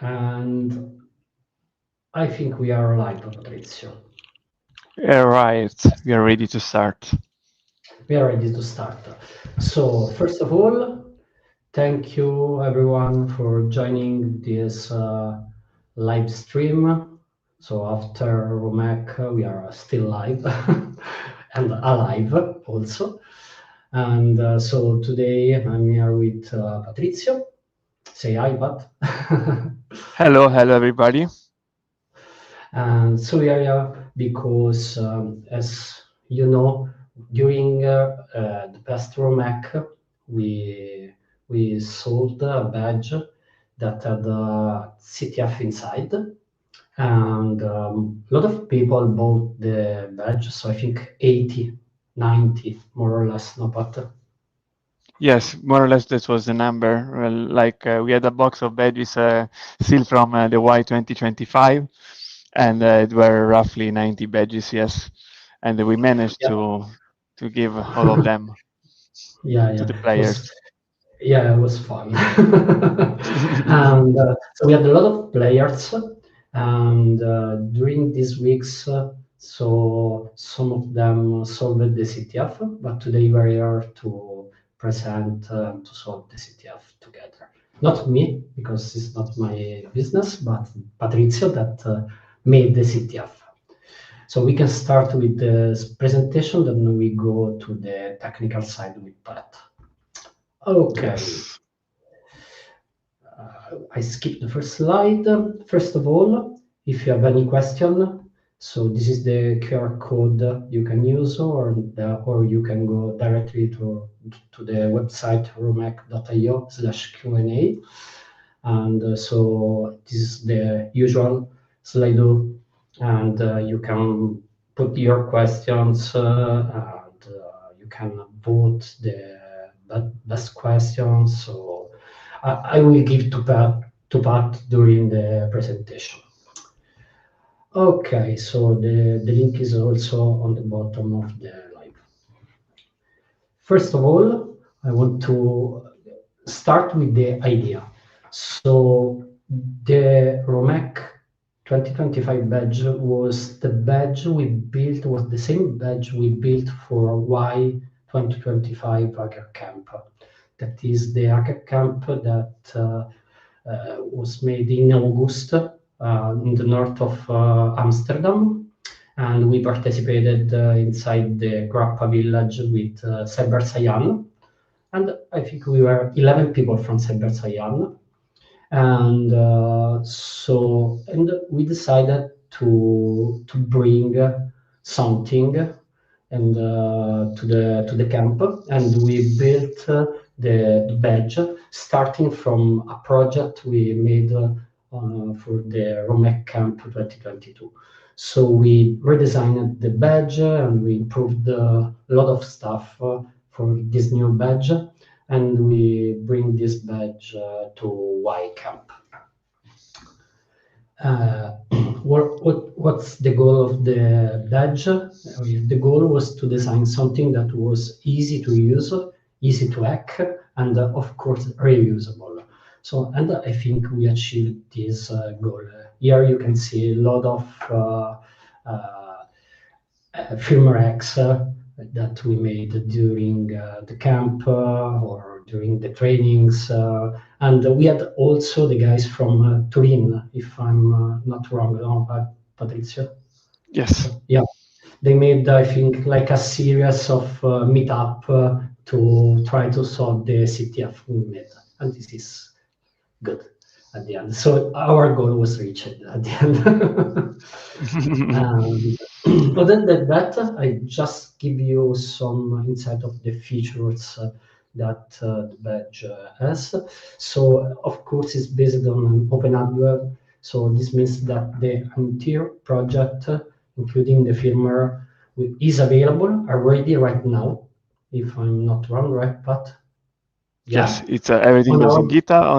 And I think we are live, Patrizio. Right, we are ready to start. We are ready to start. So, first of all, thank you everyone for joining this live stream. So, after RomHack, we are still live and alive also. And so, today I'm here with Patrizio. Say hi, Pat. Hello, everybody. And so we are here because, as you know, during the past RomHack, we sold a badge that had a CTF inside, and a lot of people bought the badge. So I think 80, 90, more or less, no, but Yes, more or less that was the number. Well, we had a box of badges still from the Y 2025, and it were roughly 90 badges. Yes, and we managed yeah, to give all of them yeah, to yeah, the it was. players. Yeah, it was fun. And so we had a lot of players, and during these weeks, so some of them solved the CTF, but today we are here to present to solve the CTF together. Not me, because it's not my business, but Patrizio that made the CTF. So we can start with the presentation, then we go to the technical side with Pat. Okay. Yes. I skipped the first slide. First of all, if you have any question, so this is the QR code you can use, or you can go directly to the website romhack.io/Q&A. And so this is the usual Slido, and you can put your questions, and you can vote the best questions. So I will give to Pat during the presentation. Okay, so the link is also on the bottom of the live. First of all, I want to start with the idea. So the RomHack 2025 badge was the badge we built, was the same badge we built for Y 2025 Hacker Camp. That is the Hacker Camp that was made in August in the north of Amsterdam, and we participated inside the Grappa village with Cyber Cyan, and I think we were 11 people from Cyber Cyan, and and we decided to bring something and to the camp, and we built the badge starting from a project we made for the RomHack Camp 2022. So we redesigned the badge and we improved a lot of stuff for this new badge, and we bring this badge to Y Camp. What's the goal of the badge? The goal was to design something that was easy to use, easy to hack, and of course reusable. So, and I think we achieved this goal. Here you can see a lot of firmware hacks that we made during the camp or during the trainings. And we had also the guys from Turin, if I'm not wrong, no, Patrizio? Yes. Yeah, they made, I think, like a series of meetup to try to solve the CTF we made. And this is good at the end. So our goal was reached at the end. Other than that, I just give you some insight of the features that the badge has. So, of course, it's based on an open hardware. So this means that the entire project, including the firmware, is available already right now. If I'm not wrong, right, Pat? Yes, Yeah, it's everything on goes our in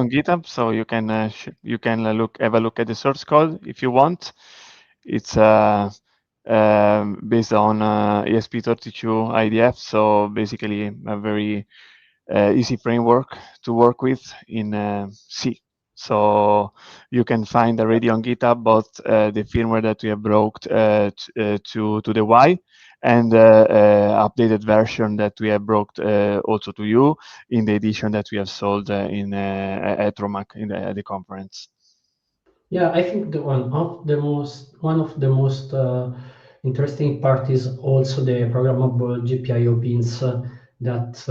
GitHub, so you can have a look at the source code if you want. It's based on ESP32 IDF, so basically a very easy framework to work with in C. So you can find already on GitHub both the firmware that we have brought to the Y and updated version that we have brought also to you in the edition that we have sold at RomHack in the conference. Yeah, I think the one of the most interesting part is also the programmable GPIO pins that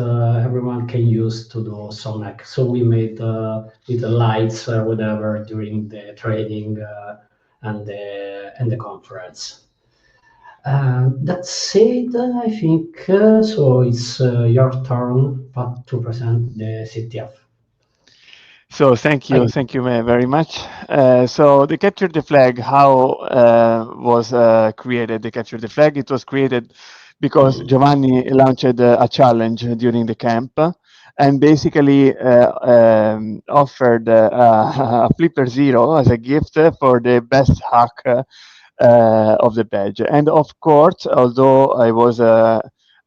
everyone can use to do some hack. So we made with the lights whatever during the training and the conference. That said, I think so. It's your turn to present the CTF. So thank you very much. So the capture the flag, how was created? The capture the flag, it was created because Giovanni launched a challenge during the camp, and basically offered a Flipper Zero as a gift for the best hack of the badge. And of course, although I was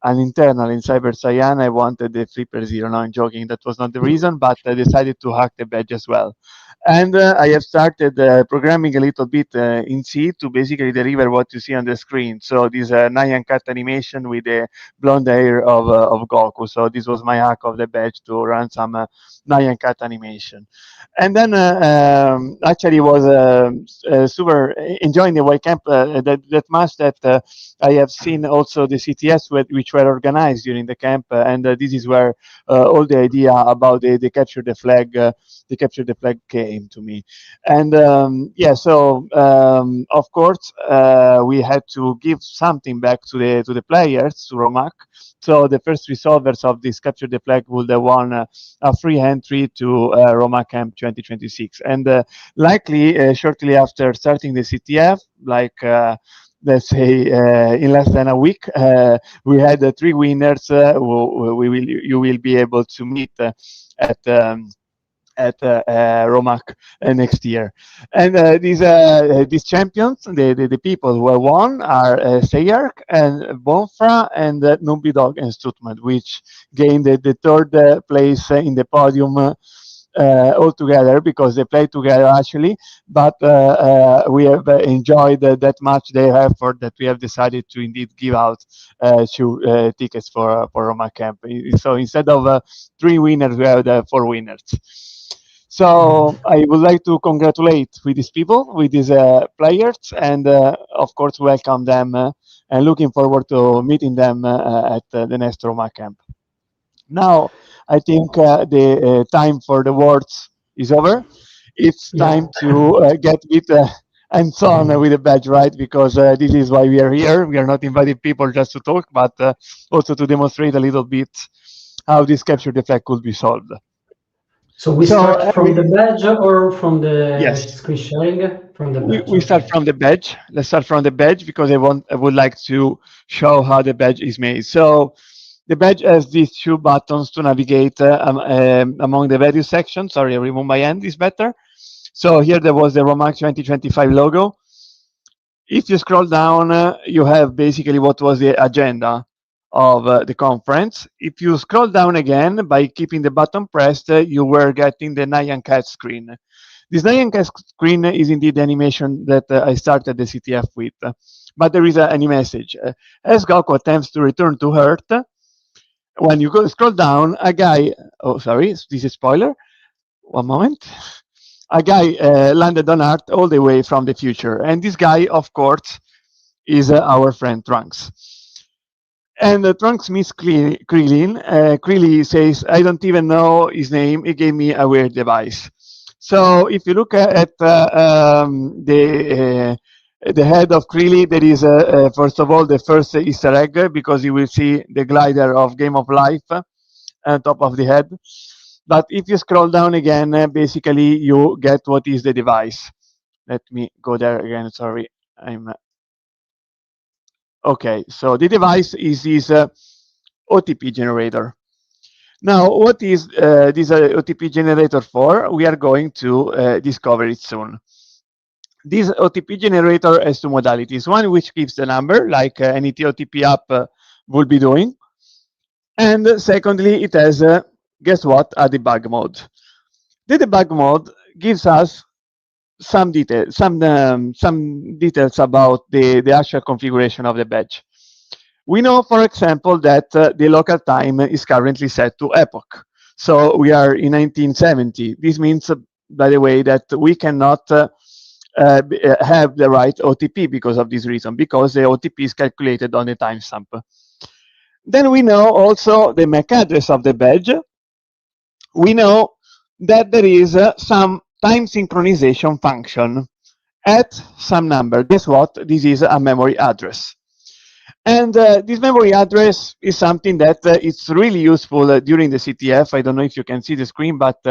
an internal in Cyber Cyan, I wanted the Flipper Zero. No, I'm joking. That was not the reason, but I decided to hack the badge as well. And I have started programming a little bit in C to basically deliver what you see on the screen. So this Nyan cat animation with the blonde hair of Goku. So this was my hack of the badge to run some Nyan cat animation. And then actually was super enjoying the Y camp that much that I have seen also the CTS which were organized during the camp, and this is where all the idea about the capture the flag came to me. And yeah, so of course we had to give something back to the players, to RomHack. So the first resolvers of this capture the flag would have won a free entry to Roma Camp 2026. And likely shortly after starting the CTF, like let's say in less than a week, we had three winners who you will be able to meet at RomHack next year. And these champions, the people who have won are Seyark and Bonfra and Numbi Dog and Stutman, which gained the third place in the podium all together because they played together actually. But we have enjoyed that much their effort that we have decided to indeed give out two tickets for Roma Camp. So instead of three winners, we have four winners. So I would like to congratulate with these people, with these players, and of course welcome them and looking forward to meeting them at the next Roma camp. Now I think the time for the words is over. It's Yeah. time to get with hands-on with the badge, right? Because this is why we are here. We are not inviting people just to talk, but also to demonstrate a little bit how this capture the flag could be solved. So we So start from the badge or from the yes, screen sharing? From the badge, we start okay. from the badge. Let's start from the badge because I would like to show how the badge is made. So the badge has these two buttons to navigate among the value section. Sorry, I remove my hand is better. So here there was the RomHack 2025 logo. If you scroll down, you have basically what was the agenda of the conference. If you scroll down again by keeping the button pressed, you were getting the Nyan Cat screen. This Nyan Cat screen is indeed the animation that I started the CTF with. But there is any message. As Goku attempts to return to Earth, when you go scroll down, a guy, oh, sorry, this is spoiler. One moment. A guy landed on Earth all the way from the future. And this guy, of course, is our friend Trunks. And Trunks meets Krillin. Krillin says, I don't even know his name. He gave me a weird device. So if you look at the head of Krillin, there is, first of all, the first Easter egg, because you will see the glider of Game of Life on top of the head. But if you scroll down again, basically you get what is the device. Let me go there again. Sorry, I'm okay. So the device is this OTP generator. Now, what is this OTP generator for? We are going to discover it soon. This OTP generator has two modalities. One which gives the number, like any OTP app will be doing. And secondly, it has, guess what, a debug mode. The debug mode gives us some details about the actual configuration of the badge. We know, for example, that the local time is currently set to epoch. So we are in 1970. This means, by the way, that we cannot have the right OTP because of this reason, because the OTP is calculated on the timestamp. Then we know also the MAC address of the badge. We know that there is some time synchronization function at some number. Guess what? This is a memory address. And this memory address is something that it's really useful during the CTF. I don't know if you can see the screen, but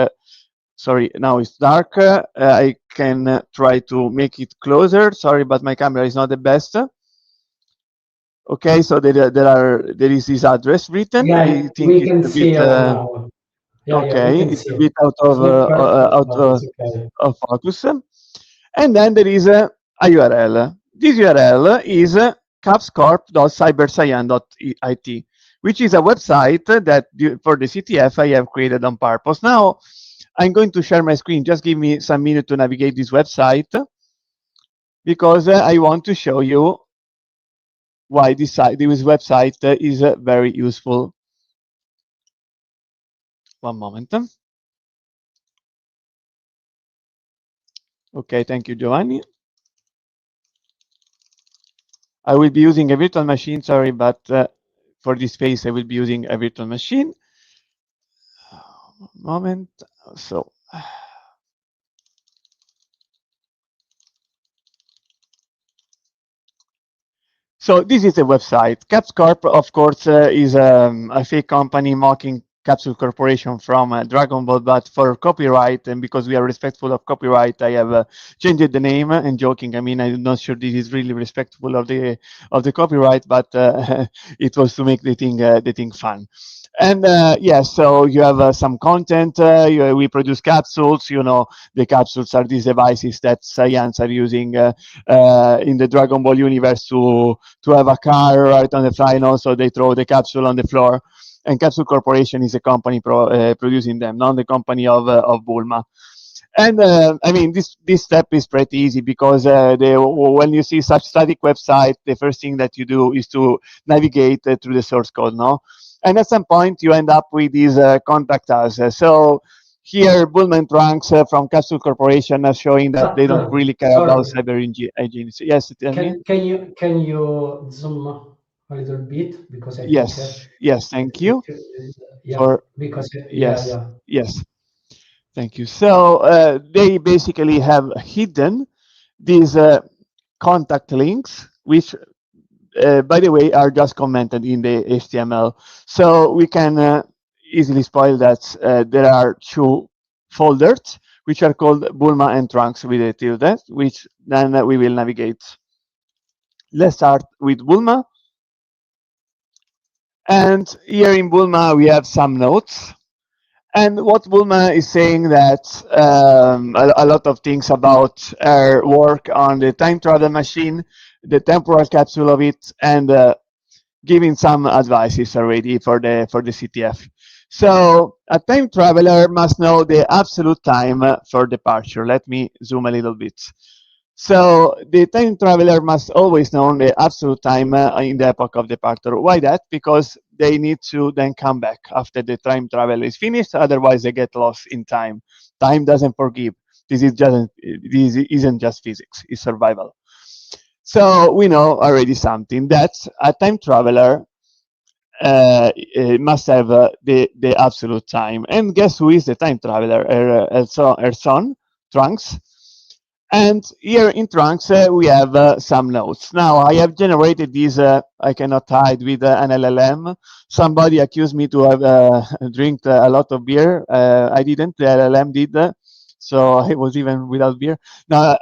sorry, now it's dark. I can try to make it closer. Sorry, but my camera is not the best. Okay, so there is this address written. Yeah, I think we it's can a bit see it now. Yeah, we okay. can It's see a it. bit It's not perfect, but it's okay. of focus. And then there is a URL. This URL is capscorp.cybercyan.it, which is a website that for the CTF I have created on purpose. Now I'm going to share my screen. Just give me some minute to navigate this website, because I want to show you why this website is very useful. One moment. Okay, thank you, Giovanni. I will be using a virtual machine, sorry, but for this phase, I will be using a virtual machine. Moment. So, this is the website. CapsCorp, of course, is a fake company mocking Capsule Corporation from Dragon Ball, but for copyright and because we are respectful of copyright, I have changed the name. And joking, I mean, I'm not sure this is really respectful of the copyright, but it was to make the thing fun. And yes, so you have some content. We produce capsules. You know, the capsules are these devices that Saiyans are using in the Dragon Ball universe to have a car right on the fly, and also they throw the capsule on the floor. And Capsule Corporation is a company producing them, not the company of Bulma. And I mean, this step is pretty easy because when you see such static website, the first thing that you do is to navigate through the source code, no? And at some point, you end up with these contact us. So here, Bullman Trunks from Capsule Corporation are showing that they don't really care about Sorry. cyber hygiene. Yes, tell me. Can you zoom a little bit because I think Yes, thank you yeah, for because yeah, yes, yeah. yes, thank you. So they basically have hidden these contact links, which, by the way, are just commented in the HTML. So we can easily spoil that there are two folders, which are called Bulma and Trunks with a tilde, which then we will navigate. Let's start with Bulma. And here in Bulma, we have some notes. And what Bulma is saying that a lot of things about her work on the time travel machine, the temporal capsule of it, and giving some advices already for the CTF. So a time traveler must know the absolute time for departure. Let me zoom a little bit. So the time traveler must always know the absolute time in the epoch of departure. Why that? Because they need to then come back after the time travel is finished. Otherwise, they get lost in time. Time doesn't forgive. This isn't just physics. It's survival. So we know already something that a time traveler must have the absolute time. And guess who is the time traveler? Her son, Trunks. And here in Trunks, we have some notes. Now, I have generated these, I cannot hide with an LLM. Somebody accused me to have drank a lot of beer. I didn't, the LLM did. So I was even without beer. Now,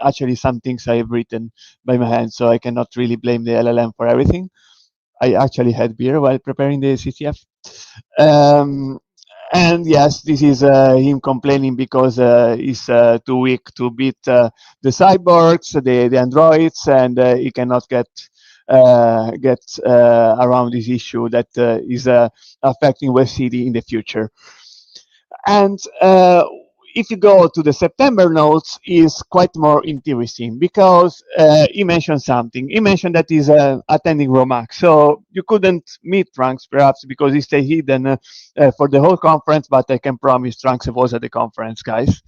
actually, some things I have written by my hand, so I cannot really blame the LLM for everything. I actually had beer while preparing the CTF. Um, and yes, this is him complaining because he's too weak to beat the cyborgs, the androids, and he cannot get around this issue that is affecting West City in the future. And if you go to the September notes, is quite more interesting because he mentioned something. He mentioned that he's attending RomHack. So you couldn't meet Trunks perhaps because he stayed hidden for the whole conference, but I can promise Trunks was at the conference, guys.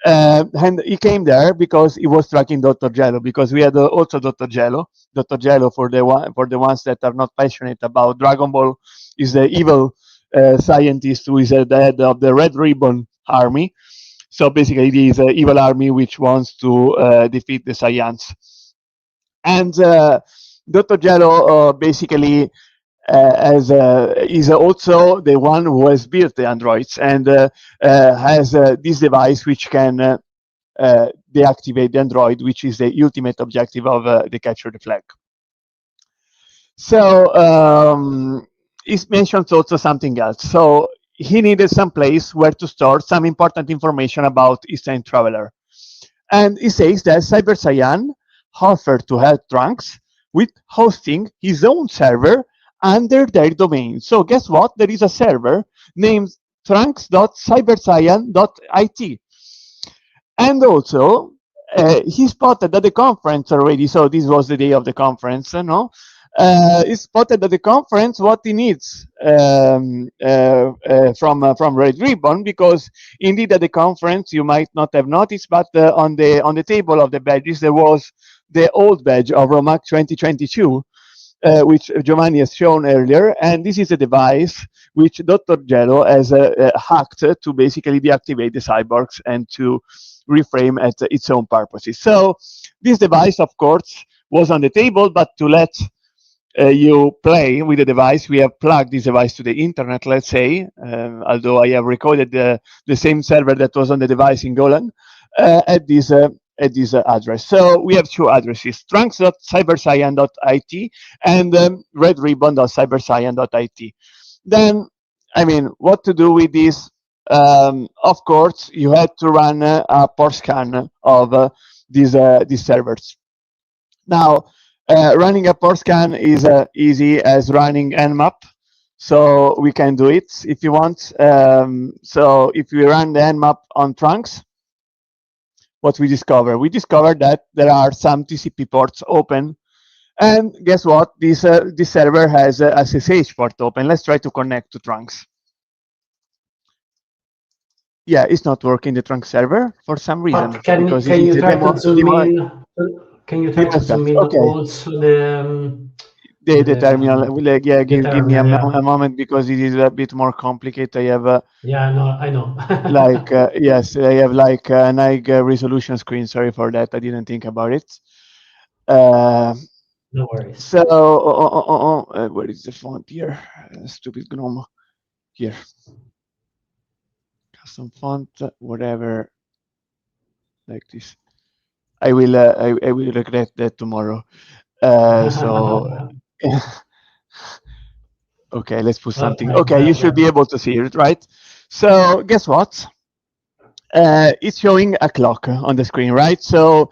And he came there because he was tracking Dr. Jello, because we had also Dr. Jello. Dr. Jello, for the ones that are not passionate about Dragon Ball, is the evil scientist who is at the head of the Red Ribbon Army. So basically, it is an evil army which wants to defeat the Saiyans. And Dr. Jello basically is also the one who has built the androids and has this device which can deactivate the android, which is the ultimate objective of the capture the flag. So it mentions also something else. So he needed some place where to store some important information about his time traveler. And he says that Cyber Saiyan offered to help Trunks with hosting his own server under their domain. So guess what? There is a server named trunks.cybersaiyan.it. And also, he spotted at the conference already, so this was the day of the conference, no? He spotted at the conference what he needs from Red Ribbon, because indeed at the conference you might not have noticed, but on the table of the badges there was the old badge of RomHack 2022, which Giovanni has shown earlier, and this is a device which Dr. Jello has hacked to basically deactivate the cyborgs and to reframe at its own purposes. So this device, of course, was on the table, but to let you play with the device, we have plugged this device to the internet, let's say, although I have recorded the same server that was on the device in Golan at this address. So we have two addresses, trunks.cybersaiyan.it and redribbon.cybersaiyan.it. Then, I mean, what to do with this? Of course, you had to run a port scan of these servers. Now, running a port scan is easy as running nmap, so we can do it if you want. So if we run the nmap on Trunks, what we discover? We discover that there are some TCP ports open, and guess what? This server has a SSH port open. Let's try to connect to Trunks. Yeah, it's not working, the Trunks server, for some reason. But can you try to zoom in? Can you try to zoom in also the terminal? Yeah, give me a moment, because it is a bit more complicated. I have yeah, I know. like yes, I have like an high resolution screen. Sorry for that. I didn't think about it. No worries. So where is the font here? Stupid GNOME. Here. Custom font, whatever, like this. I will regret that tomorrow. So okay, let's put something. Okay, you should be able to see it, right? So guess what? It's showing a clock on the screen, right? So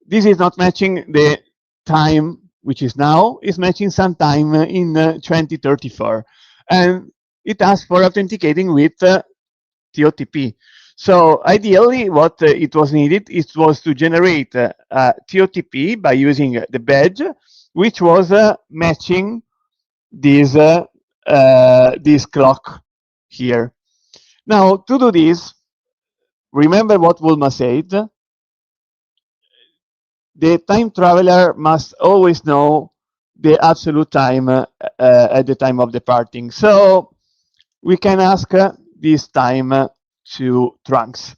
this is not matching the time, which is now, is matching some time in 2034. And it asks for authenticating with TOTP. So ideally, what it was needed, it was to generate a TOTP by using the badge, which was matching this clock here. Now, to do this, remember what Wilma said. The time traveler must always know the absolute time at the time of departing. So we can ask this time to Trunks.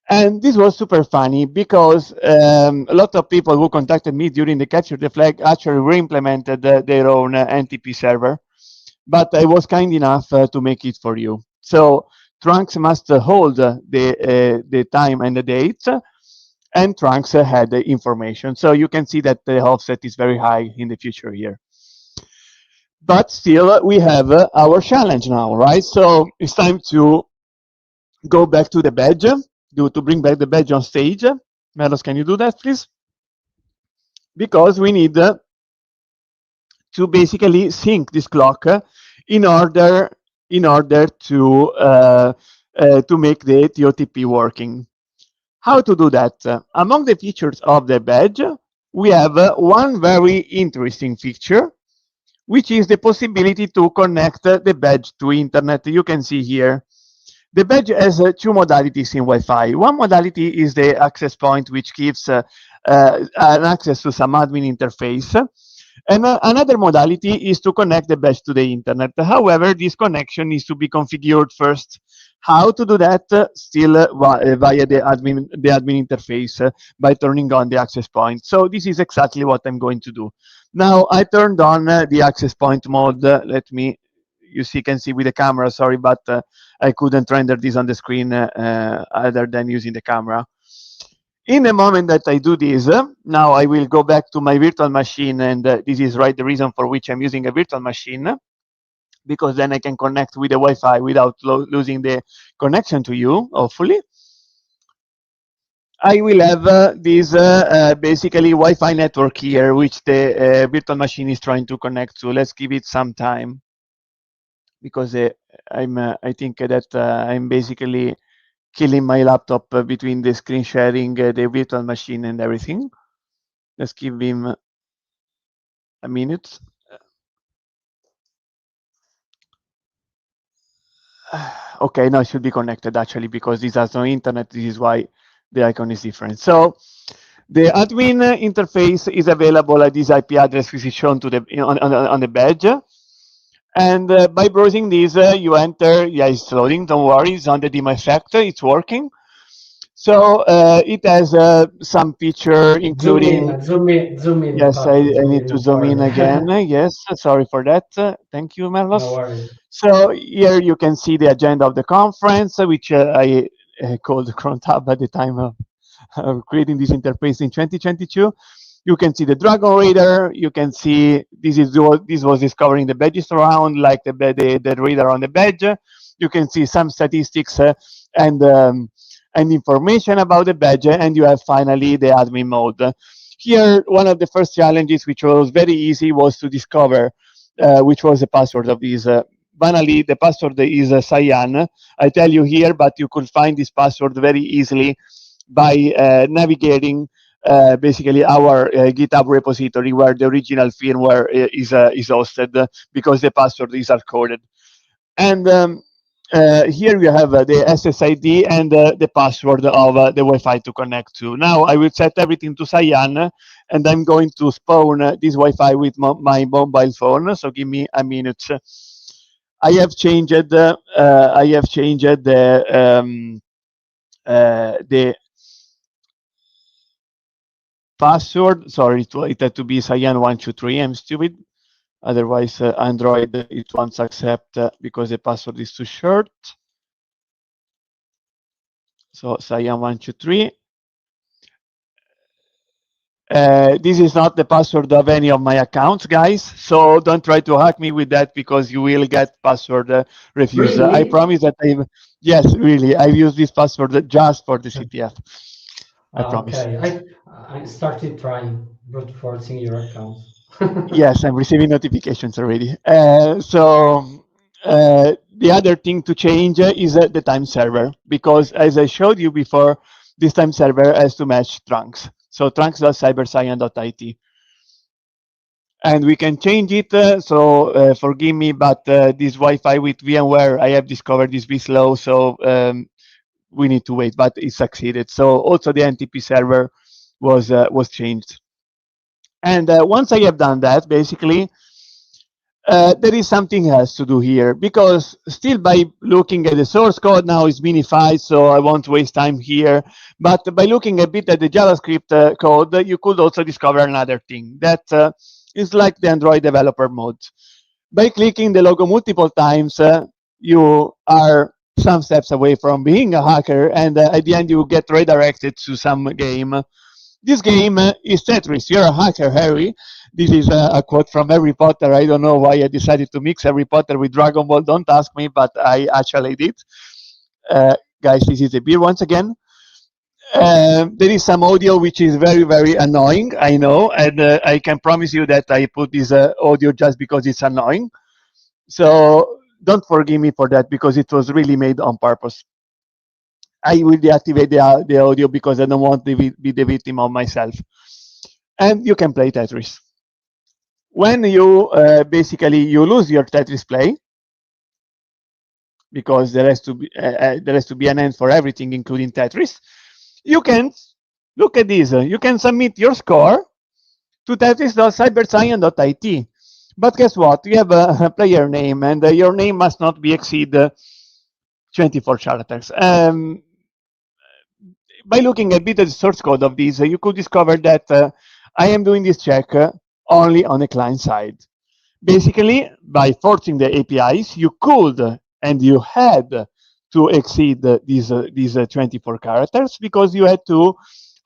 And this was super funny because a lot of people who contacted me during the Capture the Flag actually re-implemented their own NTP server, but I was kind enough to make it for you. So Trunks must hold the time and the date, and Trunks had the information. So you can see that the offset is very high in the future here. But still, we have our challenge now, right? So it's time to go back to the badge, to bring back the badge on stage. Melos, can you do that, please? Because we need to basically sync this clock in order to to make the TOTP working. How to do that? Among the features of the badge, we have one very interesting feature, which is the possibility to connect the badge to internet. You can see here. The badge has two modalities in Wi-Fi. One modality is the access point, which gives an access to some admin interface. And another modality is to connect the badge to the internet. However, this connection needs to be configured first. How to do that? Still via the admin interface by turning on the access point. So this is exactly what I'm going to do. Now I turned on the access point mode. Let me, can see with the camera, sorry, but I couldn't render this on the screen other than using the camera. In the moment that I do this, now I will go back to my virtual machine, and this is the reason for which I'm using a virtual machine, because then I can connect with the Wi-Fi without losing the connection to you, hopefully. I will have this basically Wi-Fi network here, which the virtual machine is trying to connect to. Let's give it some time, because I think that I'm basically killing my laptop between the screen sharing, the virtual machine, and everything. Let's give him a minute. Okay, now it should be connected actually, because this has no internet. This is why the icon is different. So the admin interface is available at this IP address, which is shown to the on the badge. And by browsing this, you enter. Yeah, it's loading. Don't worry, it's on the demo effect. It's working. So it has some feature, including. Zoom in, Yes, Pat, I zoom need to in zoom for in me. again. Yes, sorry for that. Thank you, No Merlos. worries. So here you can see the agenda of the conference, which I called Chrome Tab at the time of creating this interface in 2022. You can see the Dragon Reader. You can see this was discovering the badges around, like the reader on the badge. You can see some statistics and information about the badge, and you have finally the admin mode. Here, one of the first challenges, which was very easy, was to discover which was the password of this. Banally, the password is cyan. I tell you here, but you could find this password very easily by navigating basically our GitHub repository, where the original firmware is hosted, because the password is hard coded. And here we have the SSID and the password of the Wi-Fi to connect to. Now I will set everything to cyan, and I'm going to spawn this Wi-Fi with my mobile phone. So give me a minute. I have changed the password. Sorry, it had to be cyan123. I'm stupid. Otherwise, Android it won't accept because the password is too short. So cyan123. This is not the password of any of my accounts, guys. So don't try to hack me with that, because you will get password refused. I Really? promise that yes, really, I've used this password just for the CTF. I promise. Okay. I started trying brute forcing your account. Yes, I'm receiving notifications already. The other thing to change is the time server, because as I showed you before, this time server has to match trunks. So trunks.cybercyan.it. And we can change it. Forgive me, but this Wi-Fi with VMware, I have discovered is a bit slow, so we need to wait, but it succeeded. So also the NTP server was changed. And once I have done that, basically, there is something else to do here, because still by looking at the source code now is minified, so I won't waste time here. But by looking a bit at the JavaScript code, you could also discover another thing that is like the Android developer mode. By clicking the logo multiple times, you are some steps away from being a hacker, and at the end you get redirected to some game. This game is Tetris. You're a hacker, Harry. This is a quote from Harry Potter. I don't know why I decided to mix Harry Potter with Dragon Ball. Don't ask me, but I actually did. Guys, this is a beer once again. There is some audio which is very, very annoying, I know, and I can promise you that I put this audio just because it's annoying. So don't forgive me for that, because it was really made on purpose. I will deactivate the audio because I don't want to be the victim of myself. And you can play Tetris. When you basically you lose your Tetris play, because there has to be an end for everything, including Tetris, you can look at this. You can submit your score to tetris.cyberscience.it. But guess what? You have a player name, and your name must not be exceed 24 characters. By looking a bit at the source code of this, you could discover that I am doing this check only on the client side. Basically, by forcing the APIs, you could and you had to exceed these 24 characters because you had to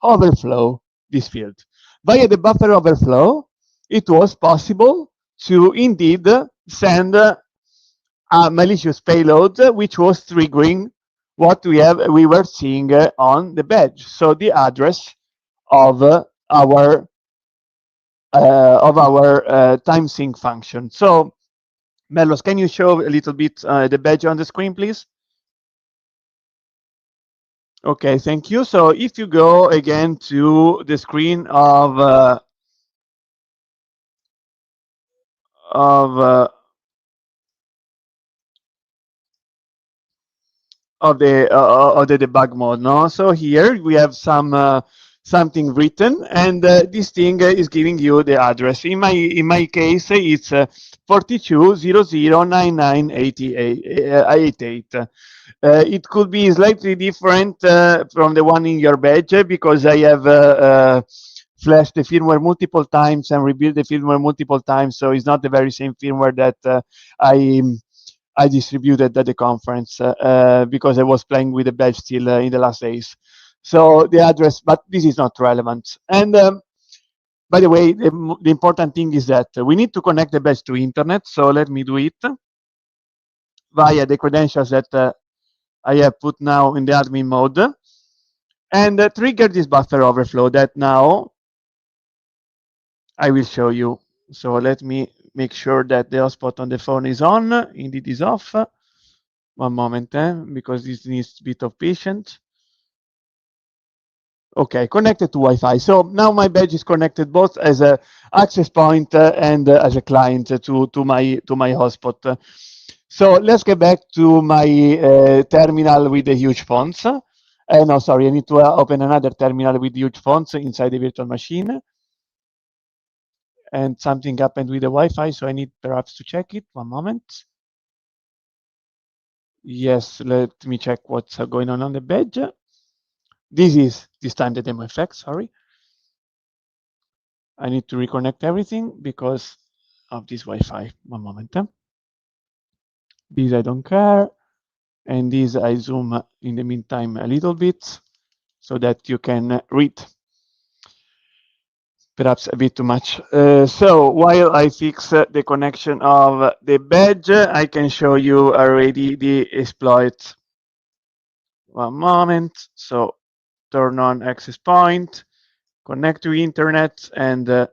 overflow this field. Via the buffer overflow, it was possible to indeed send a malicious payload, which was triggering what we were seeing on the badge. So the address of our time sync function. So Melos, can you show a little bit the badge on the screen, please? Okay, thank you. So if you go again to the screen of uh, of the debug mode, no? So here we have something written, and this thing is giving you the address. In my case, it's 42009988. It could be slightly different from the one in your badge because I have flashed the firmware multiple times and rebuilt the firmware multiple times, so it's not the very same firmware that I distributed at the conference because I was playing with the badge still in the last days. So the address, but this is not relevant. And by the way, the important thing is that we need to connect the badge to internet. So let me do it via the credentials that I have put now in the admin mode, and trigger this buffer overflow that now I will show you. So let me make sure that the hotspot on the phone is on. Indeed is off. One moment, because this needs a bit of patience. Okay, connected to Wi-Fi. So now my badge is connected both as a access point and as a client to my hotspot. So let's get back to my terminal with the huge fonts. No, sorry, I need to open another terminal with huge fonts inside the virtual machine. And something happened with the Wi-Fi, so I need perhaps to check it. One moment. Yes, let me check what's going on the badge. This is this time the demo effect, sorry. I need to reconnect everything because of this Wi-Fi. One moment. This I don't care. And this I zoom in the meantime a little bit so that you can read. Perhaps a bit too much. So while I fix the connection of the badge, I can show you already the exploit. One moment. So turn on access point, connect to internet, and the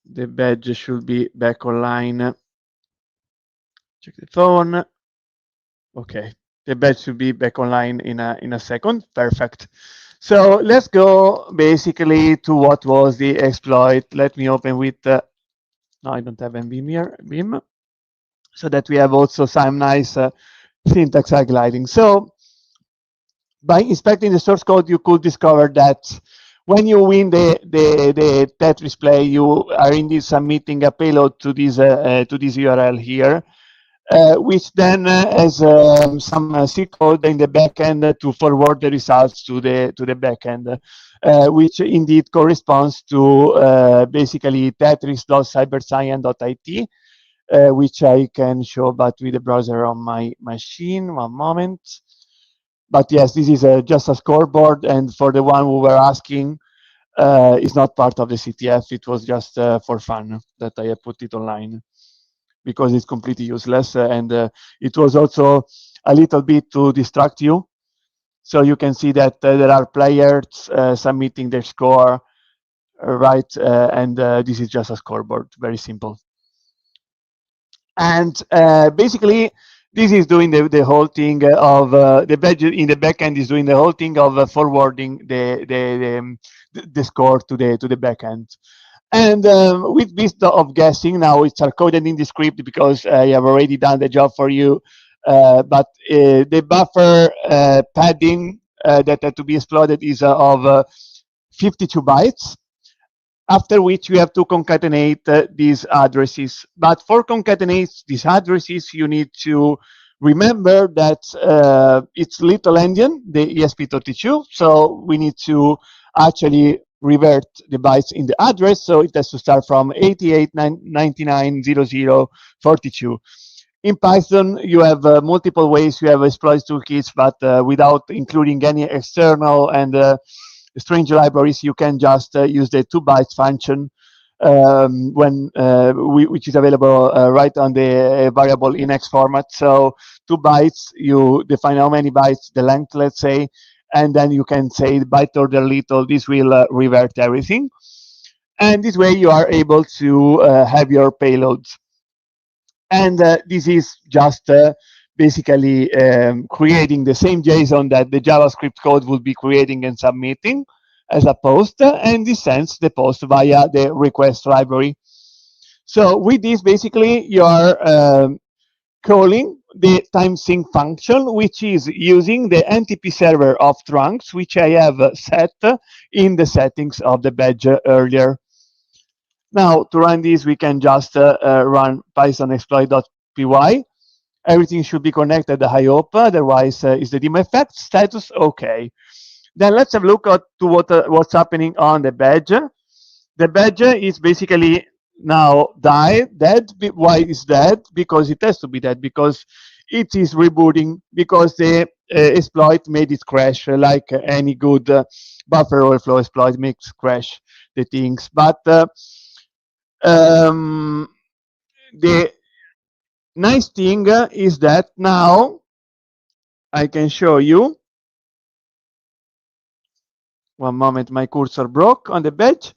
badge should be back online. Check the phone. Okay, the badge should be back online in a second. Perfect. So let's go basically to what was the exploit. Let me open with no, I don't have Beam here, Beam, so that we have also some nice syntax highlighting. So by inspecting the source code, you could discover that when you win the Tetris play, you are indeed submitting a payload to this URL here, which then has some C code in the backend to forward the results to the backend, which indeed corresponds to basically tetris.cyberscience.it, which I can show, but with the browser on my machine. One moment. But yes, this is just a scoreboard, and for the one who were asking, it's not part of the CTF. It was just for fun that I have put it online because it's completely useless, and it was also a little bit to distract you. So you can see that there are players submitting their score, right? And this is just a scoreboard, very simple. And basically, this is doing the whole thing of the badge in the backend is doing the whole thing of forwarding the score to the backend. And with this of guessing, now it's coded in the script because I have already done the job for you. But the buffer padding that had to be exploited is of 52 bytes, after which you have to concatenate these addresses. But for concatenate these addresses, you need to remember that it's little endian, the ESP32, so we need to actually revert the bytes in the address, so it has to start from 88.99.00.42. In Python, you have multiple ways. You have exploit toolkits, but without including any external and strange libraries, you can just use the 2 bytes function which is available right on the variable in X format. So 2 bytes, you define how many bytes, the length, let's say, and then you can say byte order little. This will revert everything. And this way you are able to have your payloads. And this is just basically creating the same JSON that the JavaScript code would be creating and submitting as a post, and this sends the post via the request library. So with this, basically, you are calling the timesync function, which is using the NTP server of trunks, which I have set in the settings of the badge earlier. Now, to run this, we can just run python exploit.py. Everything should be connected, I hope. Otherwise, is the dim effect status okay? Then let's have a look at to what's happening on the badge. The badge is basically now dead. Why is dead? Because it has to be dead, because it is rebooting, because the exploit made it crash, like any good buffer overflow exploit makes crash the things. But the nice thing is that now I can show you. One moment, my cursor broke on the badge.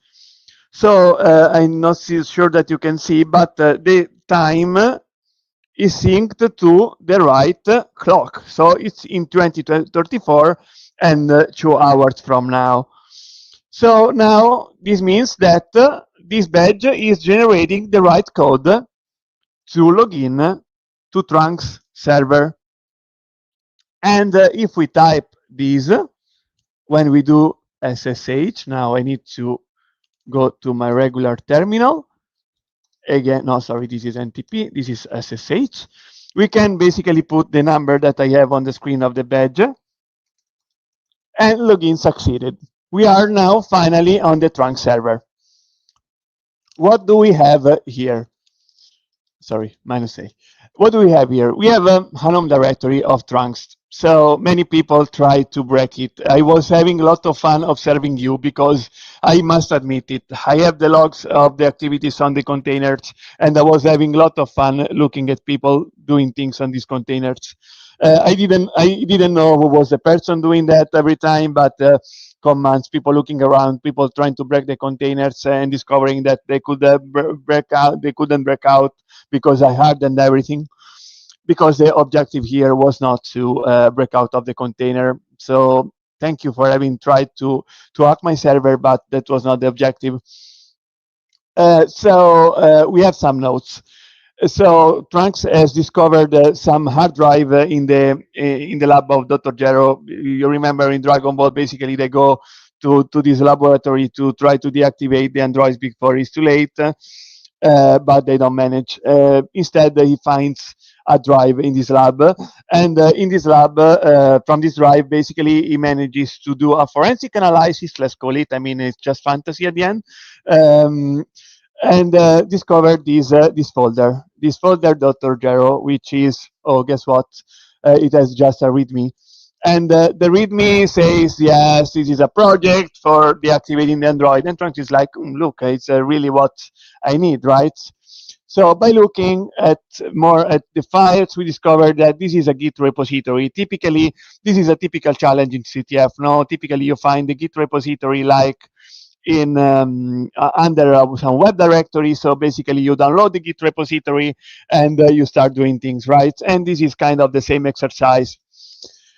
So I'm not sure that you can see, but the time is synced to the right clock. So it's in 2034 and 2 hours from now. So now this means that this badge is generating the right code to log in to Trunks server. And if we type this, when we do SSH, now I need to go to my regular terminal. Again, no, sorry, this is NTP, this is SSH. We can basically put the number that I have on the screen of the badge, and login succeeded. We are now finally on the trunk server. What do we have here? Sorry, -A. What do we have here? We have a home directory of trunks. So many people try to break it. I was having a lot of fun observing you, because I must admit it. I have the logs of the activities on the containers, and I was having a lot of fun looking at people doing things on these containers. I didn't know who was the person doing that every time, but commands, people looking around, people trying to break the containers and discovering that they could break out. They couldn't break out because I hardened everything. Because the objective here was not to break out of the container. So thank you for having tried to hack my server, but that was not the objective. So we have some notes. So Trunks has discovered some hard drive in the lab of Dr. Gero. You remember in Dragon Ball, basically they go to this laboratory to try to deactivate the androids before it's too late, but they don't manage. Instead, he finds a drive in this lab, and in this lab, from this drive, basically he manages to do a forensic analysis, let's call it. I mean, it's just fantasy at the end. And discovered this folder, Dr. Gero, which is, oh, guess what? It has just a README. And the README says, yes, this is a project for deactivating the Android. And Trunks is like, look, it's really what I need, right? So by looking more at the files, we discovered that this is a Git repository. Typically, this is a typical challenge in CTF. No, typically you find the Git repository like under some web directory. So basically, you download the Git repository and you start doing things, right? And this is kind of the same exercise.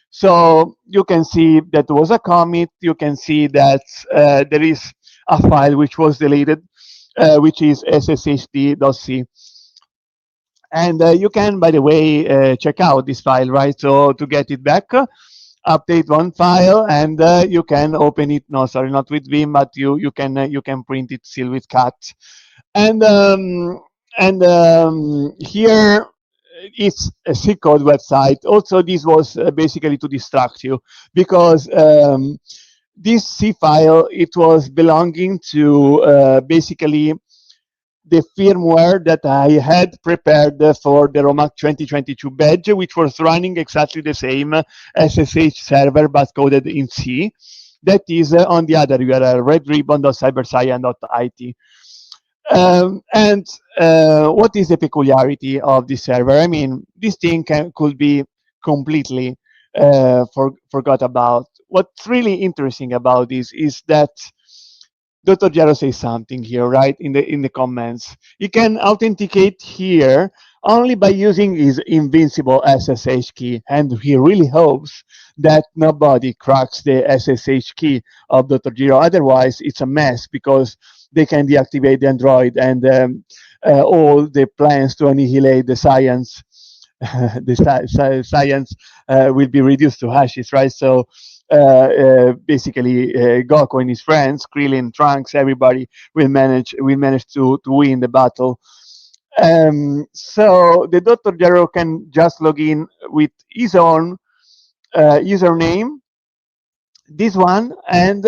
So you can see that there was a commit. You can see that there is a file which was deleted, which is sshd.c. And you can, by the way, check out this file, right? So to get it back, update one file, and you can open it. No, sorry, not with Vim, but you can print it still with cat. And here it's a C code website. Also, this was basically to distract you, because this C file, it was belonging to basically the firmware that I had prepared for the RomHack 2022 badge, which was running exactly the same SSH server but coded in C. That is on the other URL, redribbon.cyberscience.it. And what is the peculiarity of this server? I mean, this thing could be completely forgot about. What's really interesting about this is that Dr. Jaro says something here, right, in the comments. You can authenticate here only by using his invincible SSH key, and he really hopes that nobody cracks the SSH key of Dr. Jiro. Otherwise, it's a mess, because they can deactivate the Android, and all the plans to annihilate the science, science will be reduced to ashes, right? So basically, Goku and his friends, Krillin, Trunks, everybody will manage to win the battle. So the Dr. Jaro can just log in with his own username, this one, and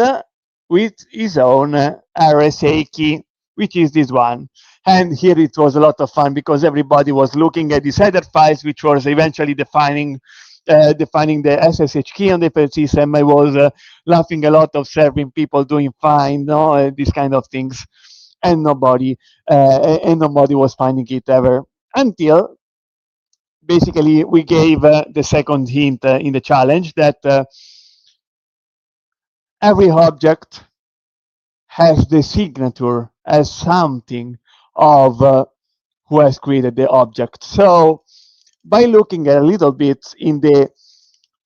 with his own RSA key, which is this one. And here it was a lot of fun, because everybody was looking at these header files, which was eventually defining the SSH key on the file system. I was laughing a lot, observing people doing fine, no, these kind of things, and nobody was finding it ever, until basically we gave the second hint in the challenge, that every object has the signature as something of who has created the object. So by looking a little bit in the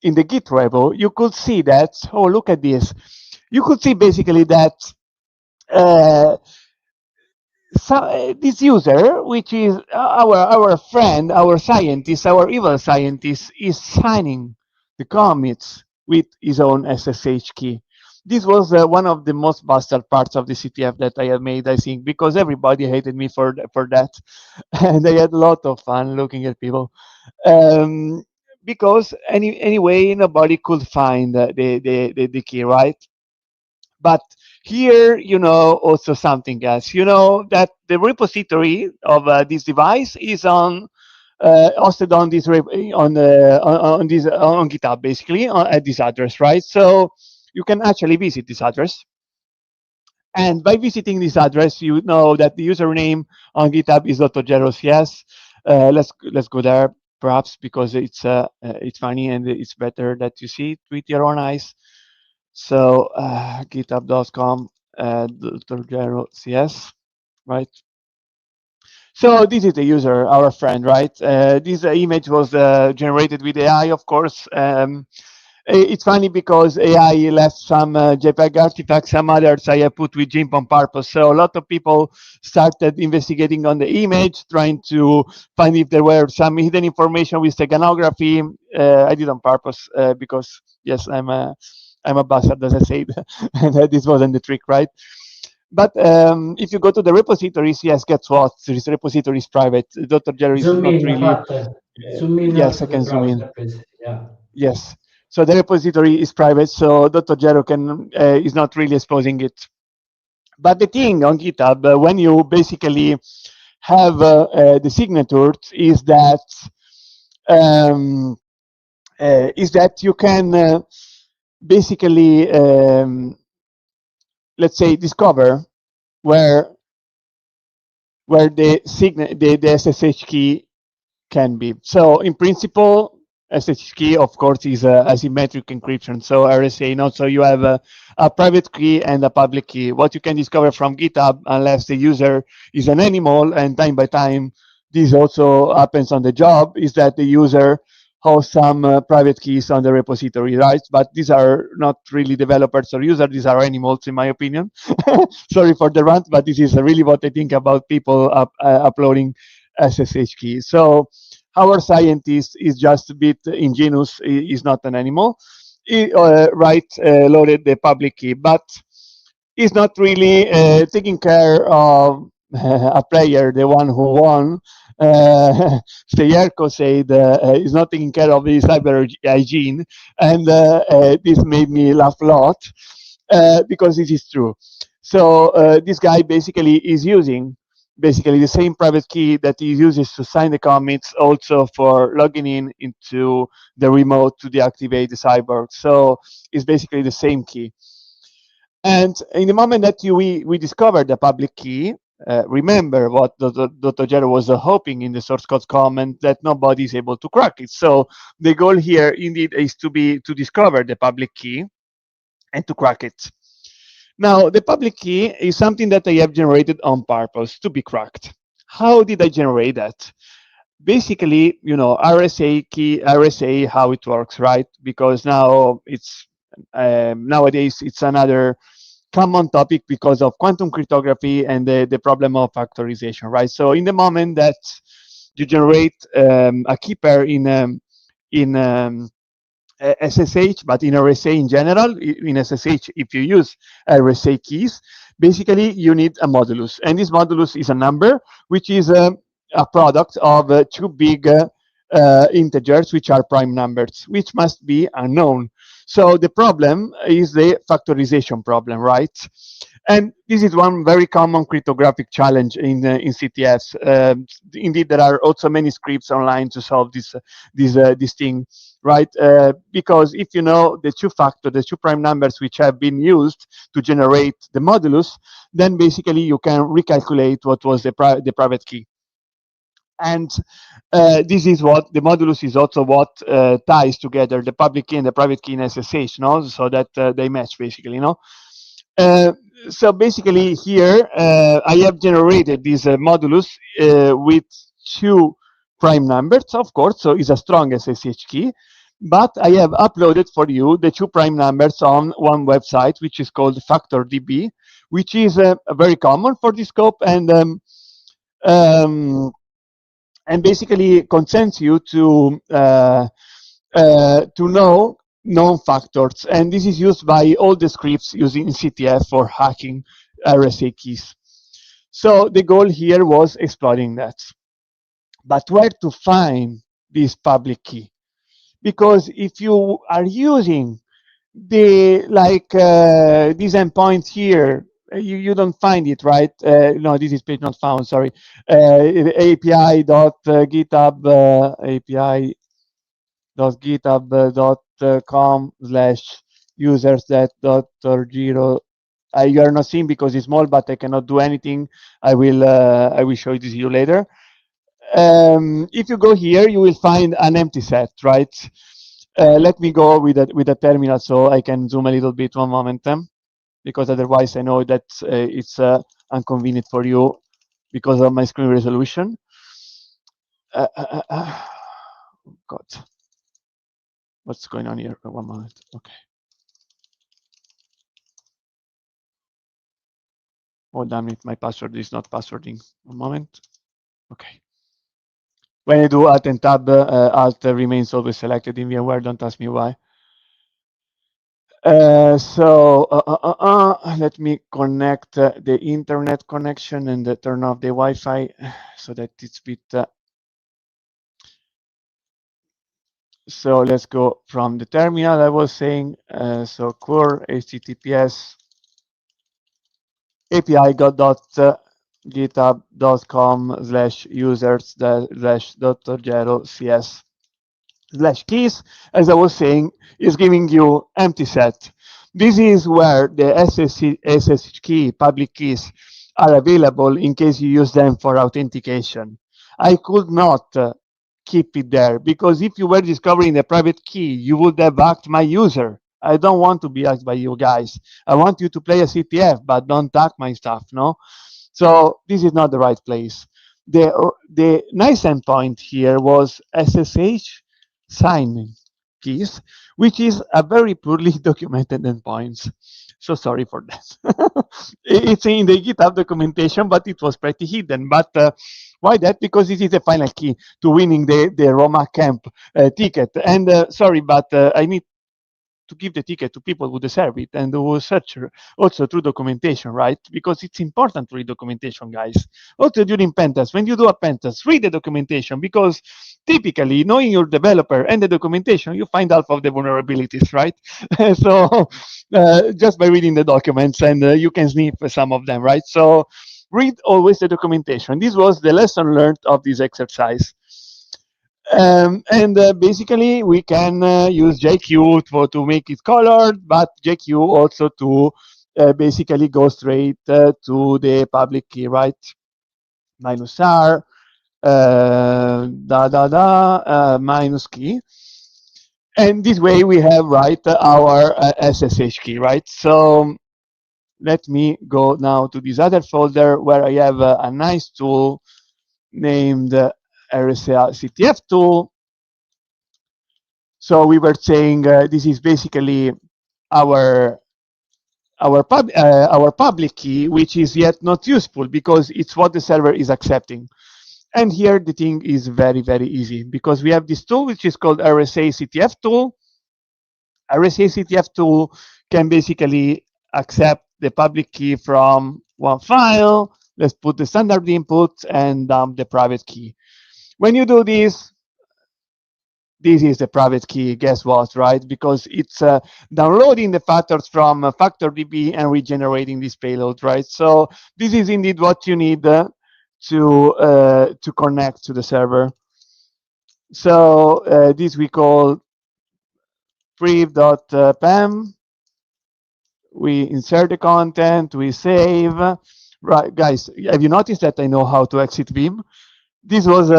Git repo, you could see that, oh, look at this. You could see basically that this user, which is our friend, our scientist, our evil scientist, is signing the commits with his own SSH key. This was one of the most bastard parts of the CTF that I have made, I think, because everybody hated me for that, and I had a lot of fun looking at people. Because anyway, nobody could find the key, right? But here, also something else. That the repository of this device is hosted on this on GitHub, basically at this address, right? So you can actually visit this address, and by visiting this address, you know that the username on GitHub is .jeros. Let's go there, perhaps, because it's funny, and it's better that you see it with your own eyes. So github.com .jeros, right? So this is the user, our friend, right? This image was generated with AI, of course. It's funny because AI left some JPEG artifacts, some others I have put with GIMP on purpose. So a lot of people started investigating on the image, trying to find if there were some hidden information with steganography. I did on purpose because, yes, I'm a bastard, as I said, and this wasn't the trick, right? But if you go to the repositories, yes, guess what? This repository is private. Dr. Jerry is Zoom not in, really. zoom in Yes, to I the can zoom in. browser, please. Yeah. Yes. So the repository is private, so Dr. Jero is not really exposing it. But the thing on GitHub, when you basically have the signatures, is that you can basically, let's say, discover where the SSH key can be. So in principle, SSH key, of course, is asymmetric encryption. So RSA, so you have a private key and a public key. What you can discover from GitHub, unless the user is an animal, and time by time, this also happens on the job, is that the user hosts some private keys on the repository, right? But these are not really developers or users, these are animals, in my opinion. Sorry for the rant, but this is really what I think about people uploading SSH keys. So our scientist is just a bit ingenious, is not an animal. He loaded the public key, but is not really taking care of a player, the one who won. Steyerko said is not taking care of his cyber hygiene, and this made me laugh a lot because it is true. So this guy basically is using basically the same private key that he uses to sign the commits also for logging in into the remote to deactivate the cyborg. So it's basically the same key. And in the moment that we discovered the public key, remember what Dr. Jero was hoping in the source code comment, that nobody is able to crack it. So the goal here indeed is to discover the public key and to crack it. Now, the public key is something that I have generated on purpose to be cracked. How did I generate that? Basically, RSA key, RSA, how it works, right? Because now it's nowadays it's another common topic because of quantum cryptography and the problem of factorization, right? So in the moment that you generate a key pair in SSH, but in RSA in general, in SSH, if you use RSA keys, basically you need a modulus. And this modulus is a number, which is a product of two big integers, which are prime numbers, which must be unknown. So the problem is the factorization problem, right? And this is one very common cryptographic challenge in CTF. Indeed, there are also many scripts online to solve this thing, right? Because if you know the two prime numbers which have been used to generate the modulus, then basically you can recalculate what was the private key. And this is what the modulus is also what ties together the public key and the private key in SSH, so that they match basically, so basically here I have generated this modulus with two prime numbers, of course, so it's a strong SSH key, but I have uploaded for you the two prime numbers on one website, which is called FactorDB, which is very common for this scope, and basically consents you to know known factors, and this is used by all the scripts using CTF for hacking RSA keys. So the goal here was exploiting that. But where to find this public key? Because if you are using the these endpoints here, you don't find it, right? No, this is page not found, sorry. api.github api.github.com/users.0. You are not seeing because it's small, but I cannot do anything. I will show it to you later. If you go here, you will find an empty set, right? Let me go with a terminal so I can zoom a little bit. One moment, because otherwise I know that it's inconvenient for you because of my screen resolution. God, what's going on here? 1 moment. Okay. Oh, damn it, my password is not passwording. 1 moment. Okay. When I do Alt and Tab, Alt remains always selected in VMware. Don't ask me why. Let me connect the internet connection and turn off the Wi-Fi so that it's a bit. So let's go from the terminal. I was saying so core HTTPS api.github.com/users/.0cs/keys, as I was saying, is giving you empty set. This is where the SSH key, public keys, are available in case you use them for authentication. I could not keep it there, because if you were discovering the private key, you would have hacked my user. I don't want to be hacked by you guys. I want you to play a CTF, but don't hack my stuff, no? So this is not the right place. The nice endpoint here was SSH signing keys, which is a very poorly documented endpoint. So sorry for that. It's in the GitHub documentation, but it was pretty hidden. But why that? Because it is the final key to winning the RomHack Camp ticket. And sorry, but I need to give the ticket to people who deserve it and who search also through documentation, right? Because it's important to read documentation, guys. Also during pen test, when you do a pen test, read the documentation, because typically knowing your developer and the documentation, you find half of the vulnerabilities, right? So just by reading the documents, and you can sniff some of them, right? So read always the documentation. This was the lesson learned of this exercise. And basically, we can use JQ to make it colored, but JQ also to basically go straight to the public key, right? -r, minus key. And this way we have, right, our SSH key, right? So let me go now to this other folder where I have a nice tool named RSA CTF tool. So we were saying this is basically our public key, which is yet not useful because it's what the server is accepting. And here the thing is very, very easy, because we have this tool which is called RSA CTF tool. RSA CTF tool can basically accept the public key from one file. Let's put the standard input and dump the private key. When you do this is the private key. Guess what, right? Because it's downloading the factors from FactorDB and regenerating this payload, right? So this is indeed what you need to connect to the server. So this we call priv.pem. We insert the content, we save. Right, guys, have you noticed that I know how to exit Vim? This was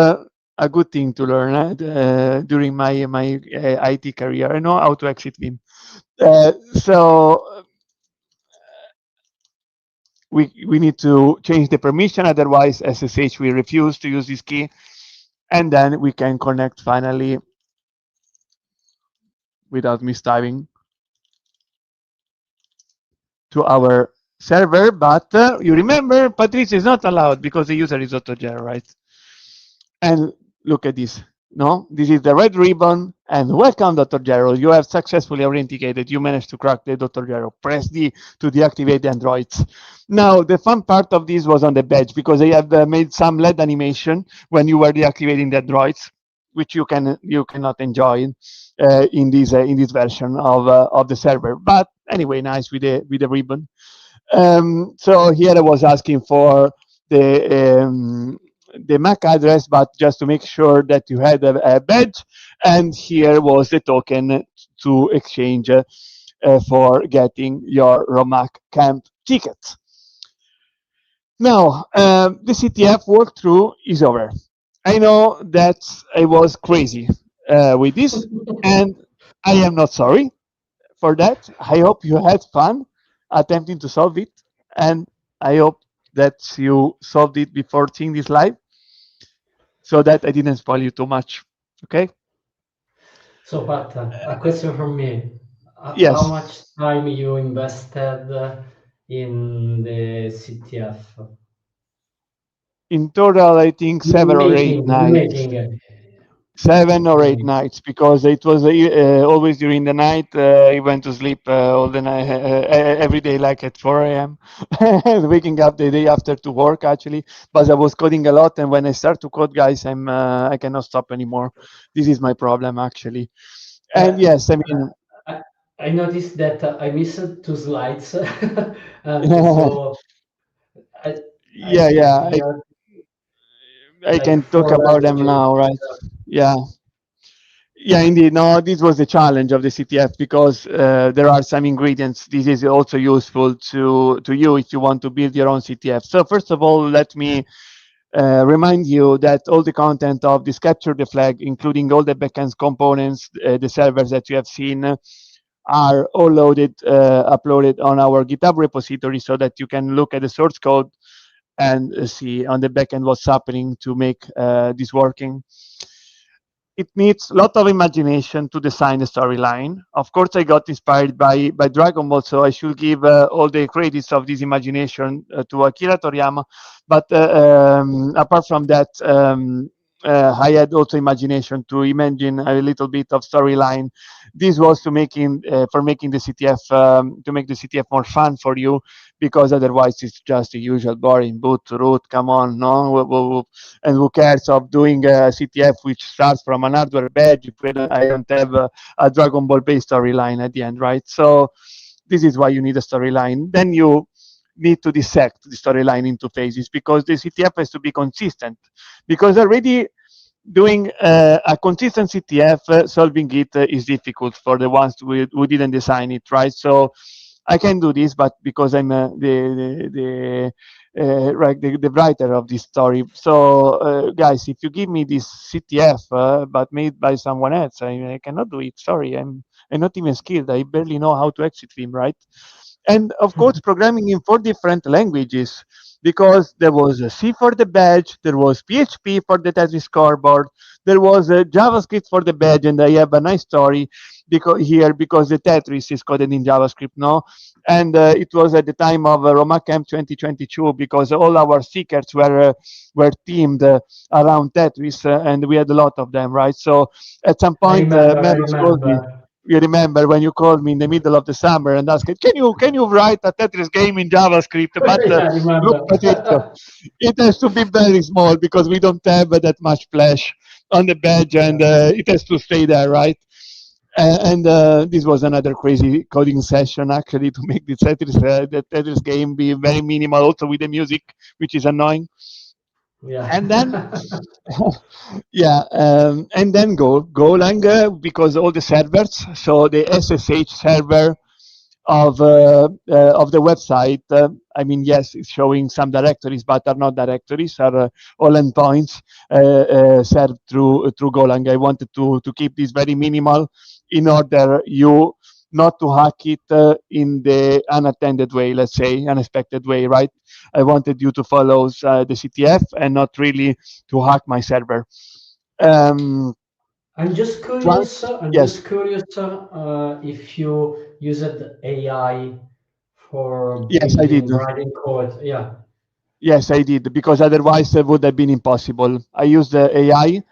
a good thing to learn during my IT career. I know how to exit Vim. So we need to change the permission, otherwise SSH will refuse to use this key, and then we can connect finally without mistyping to our server. But you remember, Patrice is not allowed because the user is AutoGer, right? And look at this. No, this is the red ribbon, and welcome, Dr. Gerald. You have successfully authenticated. You managed to crack the Dr. Gerald. Press D to deactivate the androids. Now, the fun part of this was on the badge, because they have made some LED animation when you were deactivating the androids, which you cannot enjoy in this version of the server. But anyway, nice with the ribbon. So here I was asking for the MAC address, but just to make sure that you had a badge, and here was the token to exchange for getting your RomHack Camp ticket. Now, the CTF walkthrough is over. I know that I was crazy with this, and I am not sorry for that. I hope you had fun attempting to solve it, and I hope that you solved it before seeing this live, so that I didn't spoil you too much. Okay? So, Pat, a question from me. Yes. How much time you invested in the CTF? In total, I think 7 or 8 nights. Making 7 or 8 nights, because it was always during the night. I went to sleep all the night, every day, like at 4 a.m. Waking up the day after to work, actually. But I was coding a lot, and when I start to code, guys, I cannot stop anymore. This is my problem, actually. And yes, I mean, I noticed that I missed 2 slides, and so yeah, I can talk about them now, right? Yeah. Yeah, indeed. No, this was the challenge of the CTF, because there are some ingredients. This is also useful to you if you want to build your own CTF. So first of all, let me remind you that all the content of this capture the flag, including all the backend components, the servers that you have seen, are all loaded, uploaded on our GitHub repository so that you can look at the source code and see on the backend what's happening to make this working. It needs a lot of imagination to design the storyline. Of course, I got inspired by Dragon Ball, so I should give all the credits of this imagination to Akira Toriyama. But apart from that, I had also imagination to imagine a little bit of storyline. This was to making for making the CTF to make the CTF more fun for you, because otherwise it's just the usual boring boot to root. Come on, no, and who cares of doing a CTF which starts from an hardware badge if I don't have a Dragon Ball based storyline at the end, right? So this is why you need a storyline. Then you need to dissect the storyline into phases, because the CTF has to be consistent. Because already doing a consistent CTF, solving it is difficult for the ones who didn't design it, right? So I can do this, but because I'm the writer of this story. So guys, if you give me this CTF but made by someone else, I cannot do it. Sorry, I'm not even skilled. I barely know how to exit film, right? And of course, programming in 4 different languages, because there was a C for the badge, there was PHP for the Tetris scoreboard, there was a JavaScript for the badge, and I have a nice story because the Tetris is coded in JavaScript, no? And it was at the time of RomHack Camp 2022, because all our secrets were themed around Tetris, and we had a lot of them, right? So at some I point, remember, I Melos called me. remember. You remember when you called me in the middle of the summer and asked, "Can you write a Tetris game in JavaScript?" But Yeah, I look remember. at it. It has to be very small because we don't have that much flash on the badge, and Yeah. it has to stay there, right? And this was another crazy coding session actually to make the Tetris game be very minimal, also with the music, which is annoying. And then Yeah. yeah, and then Golang, because all the servers, so the SSH server of the website, I mean, yes, it's showing some directories, but are not directories, are all endpoints served through Golang. I wanted to keep this very minimal in order you not to hack it in the unattended way, let's say, unexpected way, right? I wanted you to follow the CTF and not really to hack my server. Um, I'm just curious. trans, yes, If you used AI for yes, I did. building, writing code. Yeah. Yes, I did, because otherwise it would have been impossible. I used AI.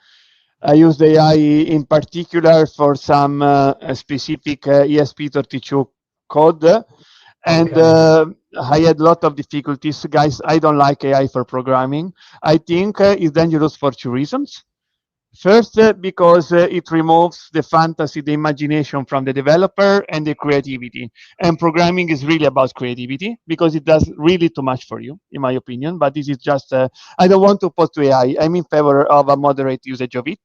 I used AI in particular for some specific ESP32 code, and Okay. I had a lot of difficulties. Guys, I don't like AI for programming. I think it's dangerous for 2 reasons. First, because it removes the fantasy, the imagination from the developer and the creativity. And programming is really about creativity, because it does really too much for you, in my opinion. But this is just, I don't want to oppose to AI. I'm in favor of a moderate usage of it.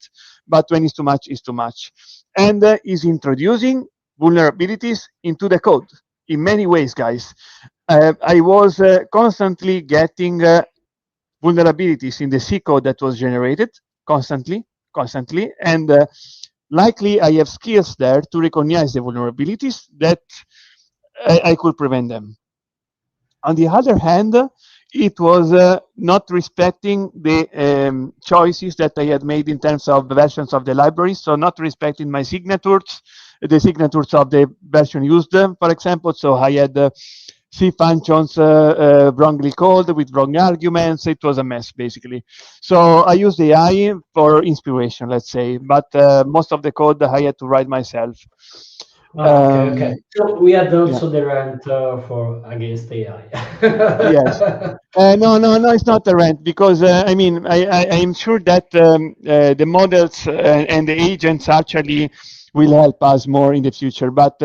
But when it's too much, it's too much. And is introducing vulnerabilities into the code in many ways, guys. I was constantly getting vulnerabilities in the C code that was generated constantly, constantly, and likely I have skills there to recognize the vulnerabilities that I could prevent them. On the other hand, it was not respecting the choices that I had made in terms of the versions of the library, so not respecting my signatures, the signatures of the version used, for example. So I had C functions wrongly called with wrong arguments. It was a mess, basically. So I used AI for inspiration, let's say, but most of the code I had to write myself. Oh, okay, okay. Um, So we had yeah, also the rant for against yes. AI. No, no, no, it's not a rent, because I mean, I'm sure that the models and the agents actually will help us more in the future, but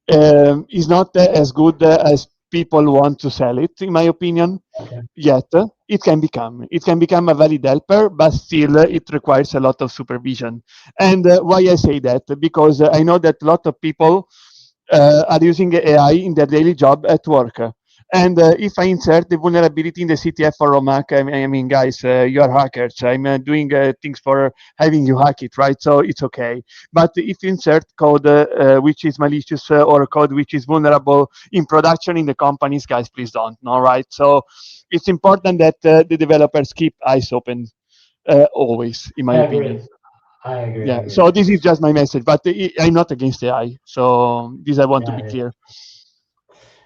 it's not as good as people want to sell it, in my opinion. Okay. Yet it can become a valid helper, but still it requires a lot of supervision. And why I say that? Because I know that a lot of people are using AI in their daily job at work. And if I insert the vulnerability in the CTF for RomHack, I mean, guys, you are hackers. I'm doing things for having you hack it, right? So it's okay. But if you insert code which is malicious or code which is vulnerable in production in the companies, guys, please don't. No, right? So it's important that the developers keep eyes open always, in my I agree. opinion. I agree. I Yeah. agree. So this is just my message, but I'm not against AI. So this I want to Yeah, be yeah. clear.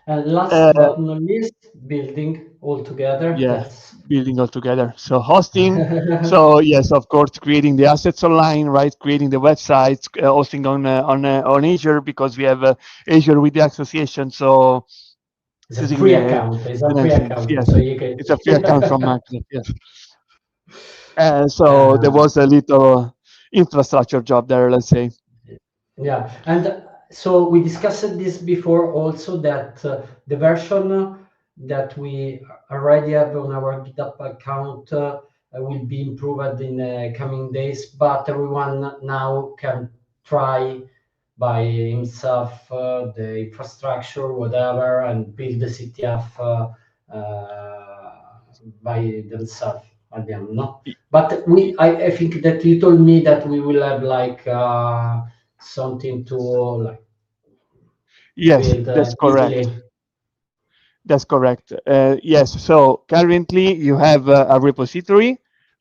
And last Uh, but not least, building all together. yeah, That's building all together. So hosting. So yes, of course, creating the assets online, right? Creating the websites, hosting on Azure because we have Azure with the association. So it's a using free account. It's the a free nice links. account, Yes, so you can. it's a free account from Microsoft. Yes. So there uh, was a little infrastructure job there, let's say. Yeah, and so we discussed this before also that the version that we already have on our GitHub account will be improved in coming days, but everyone now can try by himself the infrastructure, whatever, and build the CTF by themselves at the end, no? But I think that you told me that we will have like something to like Yes, build that's correct. easily. That's correct. Yes. So currently you have a repository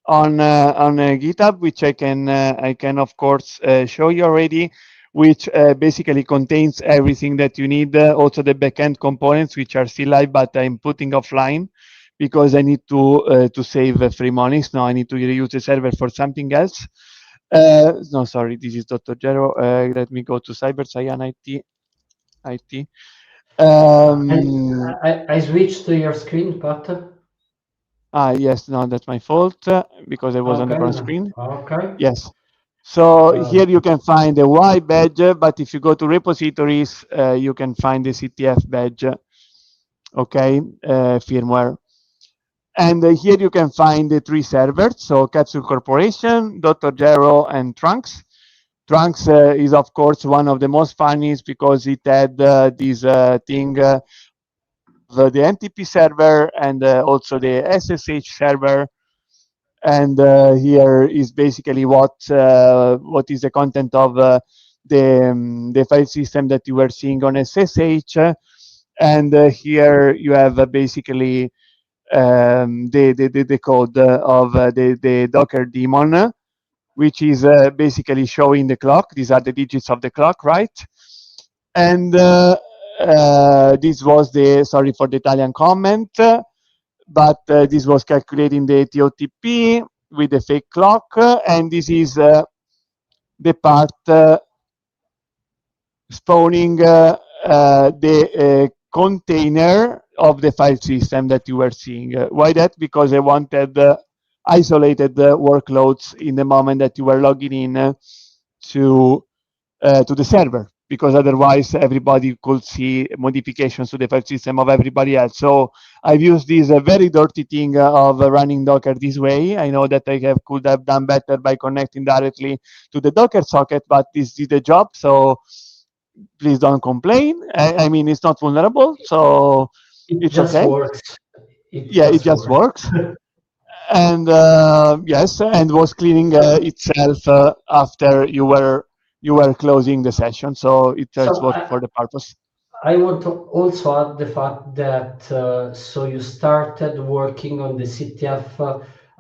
on GitHub, which I can of course show you already, which basically contains everything that you need. Also the backend components, which are still live, but I'm putting offline because I need to save free monies. Now I need to reuse the server for something else. No, sorry, this is Dr. Gero. Let me go to Cyber Cyan IT. IT. And Um, I switched to your screen, but Yes, no, that's my fault because I was on the okay, wrong no, screen. okay. Yes. So Uh, here you can find the Y badge, but if you go to repositories, you can find the CTF badge, okay, firmware. And here you can find the three servers, so Capsule Corporation, Dr. Gero, and Trunks. Trunks is, of course, one of the most funniest because it had this thing of the NTP server and also the SSH server. And here is basically what is the content of the file system that you were seeing on SSH. And here you have basically the code of the Docker daemon, which is basically showing the clock. These are the digits of the clock, right? And this was the, sorry for the Italian comment, but this was calculating the TOTP with the fake clock, and this is the part spawning the container of the file system that you were seeing. Why that? Because I wanted isolated workloads in the moment that you were logging in to the server, because otherwise everybody could see modifications to the file system of everybody else. So I've used this very dirty thing of running Docker this way. I know that could have done better by connecting directly to the Docker socket, but this did the job. So please don't complain. I mean, it's not vulnerable, so it it's just okay. works. It Yeah, it just just works. works. And yes, and was cleaning itself after you were closing the session, so it So worked for the purpose. I want to also add the fact that so you started working on the CTF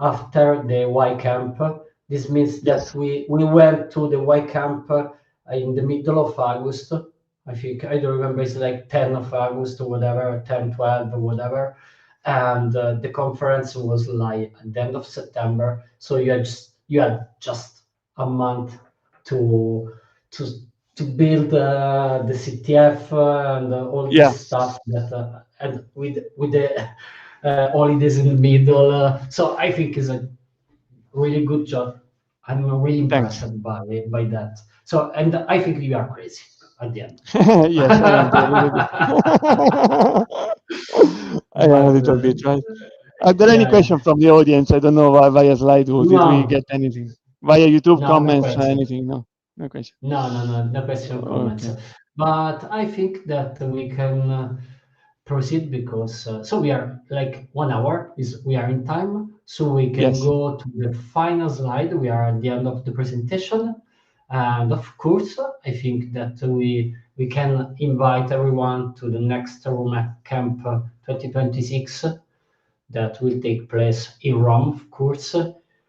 after the Y camp. This means that Yes. we went to the Y camp in the middle of August. I think I don't remember. It's like 10 of August or whatever, 10, 12 or whatever. And the conference was like at the end of September. So you had just a month to to to build the CTF and all Yeah. this stuff that and with the holidays in the middle. So I think is a really good job. I'm really Thanks. impressed by that. So and I think you are crazy at the end. Yes, I am a little bit. I am a But little bit, right? Are there any yeah, yeah. questions from the audience? I don't know via Slido. Did we No, get anything? Via YouTube no, no comments, question. anything? No, no question. No question comments. Okay. But I think that we can. proceed because so we are like 1 hour is we are in time, so we can Yes. go to the final slide. We are at the end of the presentation, and of course, I think that we can invite everyone to the next RomHack Camp 2026 that will take place in Rome, of course,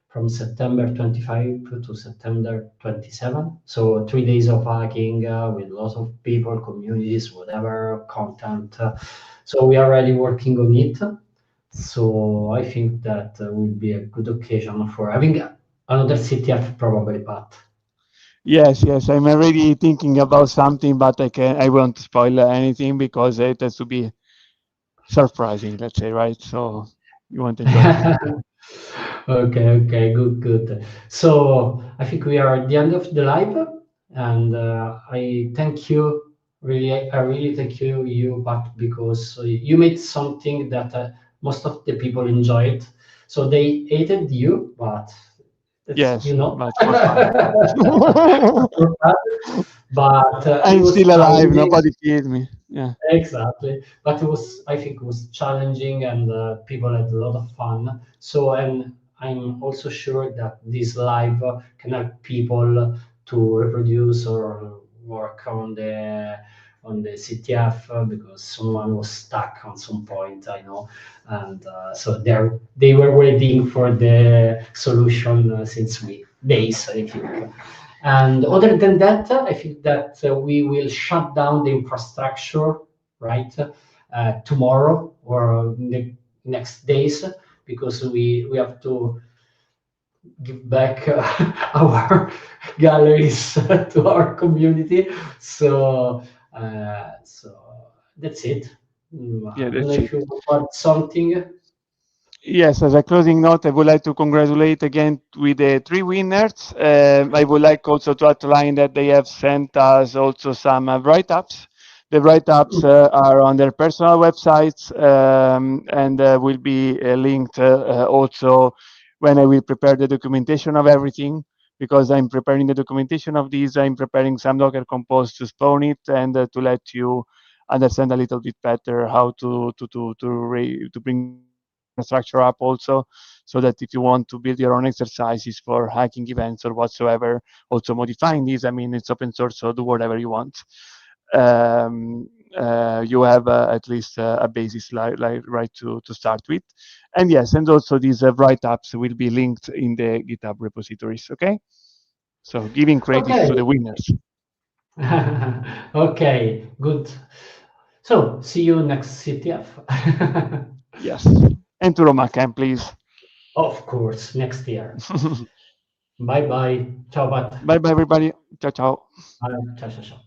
from September 25 to September 27. So 3 days of hacking with lots of people, communities, whatever content. So we are already working on it. So I think that will be a good occasion for having another CTF probably, but Yes, yes. I'm already thinking about something, but I won't spoil anything because it has to be surprising, let's say, right? So you won't enjoy it. Okay, okay, good, good. So I think we are at the end of the live, and I thank you. Really, I really thank you, but because you made something that most of the people enjoyed. So they hated you, but it's Yes, but for fun. but it I'm was still alive. challenging. Nobody killed me. Yeah. Exactly, but it was, I think, it was challenging, and people had a lot of fun. So, and I'm also sure that this live can help people to reproduce or work on the CTF because someone was stuck on some point, I know, and so they were waiting for the solution since days, I think. And other than that, I think that we will shut down the infrastructure, right, tomorrow or the next days because we have to give back our galleries to our community. So so that's it. Yeah, I don't know that's if it. you want something. Yes, as a closing note, I would like to congratulate again with the three winners. I would like also to outline that they have sent us also some write-ups. The write-ups are on their personal websites and will be linked also when I will prepare the documentation of everything. Because I'm preparing the documentation of these, I'm preparing some Docker Compose to spawn it and to let you understand a little bit better how to bring the infrastructure up also, so that if you want to build your own exercises for hacking events or whatsoever, also modifying these. I mean, it's open source, so do whatever you want. You have at least a basis right to start with. And yes, and also these write-ups will be linked in the GitHub repositories. Okay, so giving credits Okay. to the winners. Okay, good. So see you next CTF. Yes, and to Roma Camp, please. Of course, next year. Bye bye. Ciao, Pat. Bye bye, everybody. Ciao, ciao. Bye. Ciao, ciao, ciao.